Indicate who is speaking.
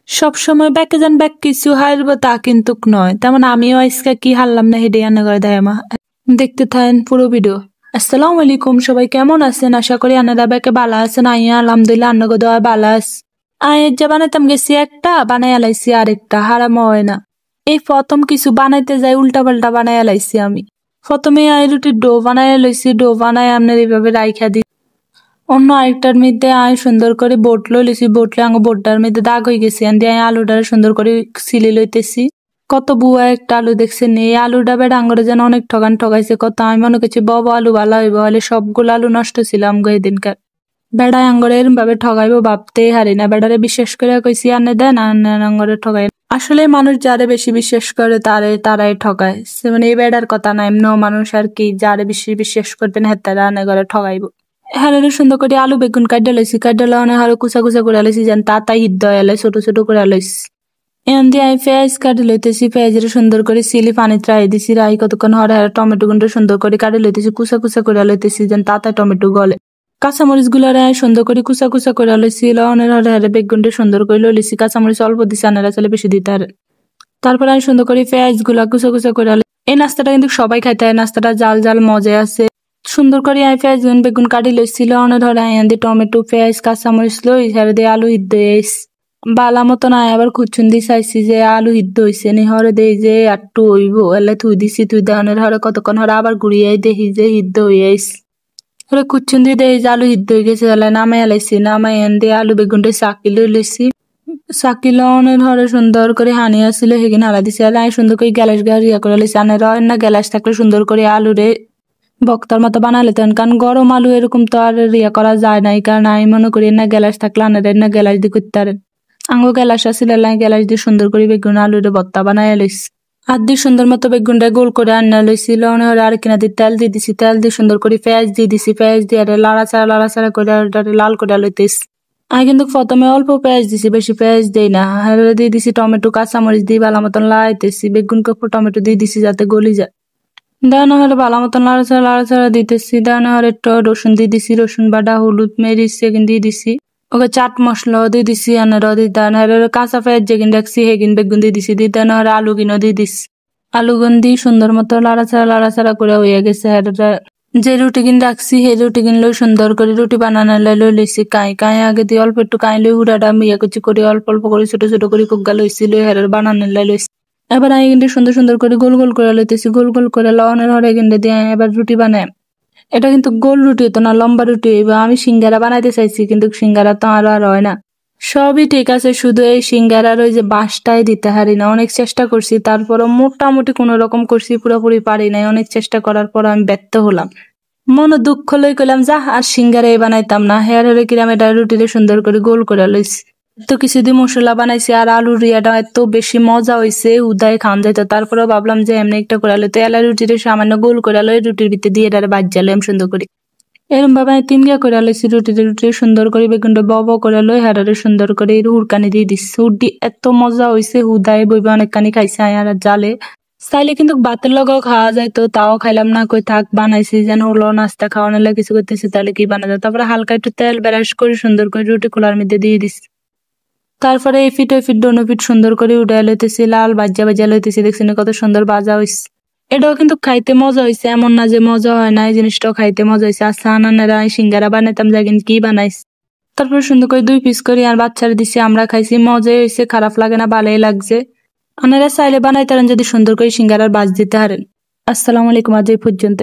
Speaker 1: সবসময় ব্যাকে যান ব্যাক কিছু হারবো তা কিন্তু নয়, তেমন আমিও আজকে কি হারলাম না হেডে আনা করে দেয় মা। দেখতে থাকেন পুরো ভিডিও। আসসালামু আলাইকুম, সবাই কেমন আছেন? আশা করি আনারা ব্যাকে ভালো আছেন। আইয়া আলহামদুলিল্লাহ আন্নাগো দেওয়া ভালো আছে। আয়ের যা বানাইতাম গেছি একটা, বানাই আলাইছি আরেকটা, হারাম হয় না। এই প্রথম কিছু বানাইতে যাই উল্টা পাল্টা বানাই আলাইছি আমি। প্রথমে আই রুটির ডো বানাই লইছি, ডো বানাই আপনার এইভাবে রাইখা দি। অন্য আরেকটার মধ্যে আয় সুন্দর করে বোটলো লিছি, বোটলে আঙ্গ বোটটার মধ্যে দাগ হয়ে গেছে, দিয়ে আলুটা সুন্দর করে সিলি লইতেছি। কত বুয়া একটা আলু দেখছেন, এই আলুটা বেড়া আঙ্গরে যেন অনেক ঠগাইছে কত। আমি মনে করছি বব আলু ভালো হইব, হলে সবগুলো আলু নষ্ট ছিল আমগো এদিনকার। বেড়ায় আঙ্গরে এরম ভাবে ঠগাইবো ভাবতেই হারি না। বেড়ারে বিশ্বাস করে কইছি আনে দেন, আঙ্গরে ঠগাই। আসলে মানুষ যারে বেশি বিশ্বাস করে তারাই ঠগায়। মানে এই বেড়ার কথা না, এমন মানুষ আর কি, যারে বেশি বিশ্বাস করবেন হেতারা আনে ঘরে ঠগাইবো। হ্যাঁ সুন্দর করে আলু বেগুন কাটে লইছি, কাটে লওয়ানে হারে কুচা করে লইছি, যেন তাই হিদ্ধ এলে ছোট ছোট করে লইছি। এন দিয়ে আমি পেঁয়াজ কাটি লইতেছি, পেঁয়াজের সুন্দর করে সিলি পানিতে রাই দিছি, রাই কতক্ষণ হরে হারে টমেটো গুন্ডা সুন্দর করে কাটি লইতেছি, কুচা করে লইতেছি, যেন তাই টমেটো গলে। কাঁচামরিচ গুলা রায় সুন্দর করে কুচা করে লইছি, লওয়ানের হরে হারে বেগুনটা সুন্দর করে লইছি, কাঁচামরিচ অল্প দিছি, আনারা চলে বেশি দিতে হারে। তারপর আমি সুন্দর করে পেঁয়াজ গুলা কুচা করে এই নাস্তাটা কিন্তু সবাই খাইতে হয়, নাস্তাটা জাল জাল মজা আছে। সুন্দর করে আই পেঁয়াজ বেগুন কাটি লইছিল, অনেক ধরে আই দিয়ে টমেটো পেঁয়াজ কাঁচামরিচ লই, হেরে দিয়ে আলু হিদ্ধ হয়েছে বালা মতন। আয় আবার খুচুন দিয়ে চাইছি যে আলু হিদ্ধ হয়েছে নি, হরে দেই যে একটু হইব, এলে থুই দিছি, থুই দেওয়ানের হরে কতক্ষণ হরে আবার ঘুরিয়ে দেখি যে হিদ্ধ হয়ে আইস। হরে খুচুন দিয়ে দেই যে আলু হিদ্ধ হয়ে গেছে, তাহলে নামাই আলাইছি, নামাই এন দিয়ে আলু বেগুনটা চাকি লইছি। চাকি লওয়ানের হরে সুন্দর করে হানি আসছিল সেখানে হালা দিছি, আর আই সুন্দর করে গ্যালাস ইয়া করে লইছি। আনের না গ্যালাস থাকলে সুন্দর করে আলুরে বক্তার মতো বানালে তেন, কারণ গরম আলু এরকম তো আর ইয়া করা যায় নাই, কারণ আমি মনে করি না গ্যালাস থাকলে আনারে না গ্যালাস দিয়ে করতে পারেন। আঙ্গো গ্যালাস আসলে গ্যালাস দিয়ে সুন্দর করে বেগুন আলুরে ভর্তা বানাই লইছি। আর দিয়ে সুন্দর মতো বেগুনটা গোল করে আনা লইছিল, আর কিনা দিয়ে তেল দিয়ে দিছি, তেল দিয়ে সুন্দর করে পেঁয়াজ দিয়ে দিছি, পেঁয়াজ দিয়ে লাড়াচাড়া করে লাল করে লইতেছি। আমি কিন্তু প্রথমে অল্প পেঁয়াজ দিছি, বেশি পেঁয়াজ দেই না। দিয়ে দিছি টমেটো কাঁচামরিচ দিয়ে ভালো মতন লাড়াইতেছি, বেগুনকে টমেটো দিয়ে দিছি যাতে গলি যায়। দেওয়ানো হলে ভালো মতন লাড়াচাড়া দিতেছি, দেওয়ানো হলে একটু রসুন দিয়ে দিছি, রসুন বাটা হলুদ মরিচ সেগিন দিয়ে দিছি, ওকে চাট মশলাও দিয়ে দিছি, আনারও দিয়ে দেওয়ানো কাঁচা পেঁয়াজ যেগিন রাখছি সেগিন বেগুন দিয়ে দিছি, দিয়ে দেওয়ানো হলে আলু কিনো দিয়ে দিছি। আলু গুন দিয়ে সুন্দর মতো লাড়াচাড়া করে হয়ে গেছে। যে রুটি কিন রাখছি সেই রুটি কিনলেও সুন্দর করে রুটি বানানো লইছি, কাই আগে দিয়ে অল্প একটু কাই লই হুড়াটা মিয়া কুচি করে অল্প করে ছোট করে কুগা লইছি, লই হেরার বানানো লইছি। এবার আমি কিন্তু সুন্দর করে গোল করে লইতেছি, গোল করে লওয়ানোর হরে কিন্তু দিয়ে এবার রুটি বানাই। এটা কিন্তু গোল রুটি হতো না, লম্বা রুটি হইব। আমি সিঙ্গারা বানাইতে চাইছি, কিন্তু সিঙ্গারা তো আর হয় না। সবই ঠিক আছে, শুধু এই সিঙ্গারার ওই যে বাঁশটাই দিতে হারি না। অনেক চেষ্টা করছি, তারপরও মোটামুটি কোনো রকম করছি, পুরোপুরি পারি নাই। অনেক চেষ্টা করার পর আমি ব্যর্থ হলাম। মনে দুঃখ লই কইলাম যা আর সিঙ্গারাই বানাইতাম না। হেয়ার হলে কিরাম এটা রুটিতে সুন্দর করে গোল করে লইছি। তো কিছুদিন মশলা বানাইছি, আর আলুর রিয়াটা এত বেশি মজা হয়েছে, উদায় খান যাইতো। তারপরেও ভাবলাম যে এমনি একটা করে লইতে, এলা রুটিতে সামান্য গোল করে লই, রুটির ভিতরে দিয়ে এটারে বাজ্জালাম সুন্দর করে। এরম ভাবে আমি তিনগা করে লইছি, রুটি সুন্দর করে বেগুনটা বব করে লই, হারারে সুন্দর করে হুড়কানি দিয়ে দিচ্ছি। হুড়ি এত মজা হয়েছে, উদায় বইবে অনেকখানি খাইছে আর জালে। চাইলে কিন্তু ভাতের লগেও খাওয়া যায়, তো তাও খাইলাম না, কই থাক বানাইছি যেন হলো নাস্তা খাওয়ানোর লাগে কিছু করতেছি, তাহলে কি বানা যায়। তারপরে হালকা একটু তেল ব্রাশ করে সুন্দর করে রুটি খোলার মধ্যে দিয়ে দিচ্ছি। তারপরে এই ফিট দোনো ফিট সুন্দর করে উঠাই লইতেছি, লাল ভাজা লইতেছি। দেখছি কত সুন্দর ভাজা হয়েছে। এটাও কিন্তু খাইতে মজা হয়েছে, এমন না যে মজা হয় না, এই জিনিসটাও খাইতে মজা হয়েছে। আচ্ছা আনারা সিঙ্গারা বানাইতাম যা, কিন্তু কি বানাইছি। তারপরে সুন্দর করে 2 পিস করে আর বাচ্চারা দিছি, আমরা খাইছি, মজাই হয়েছে, খারাপ লাগে না, ভালোই লাগছে। আপনারা চাইলে বানাইতারেন যদি সুন্দর করে সিঙ্গারার বাজ দিতে হারেন। আসসালামু আলাইকুম, আজ এই পর্যন্ত।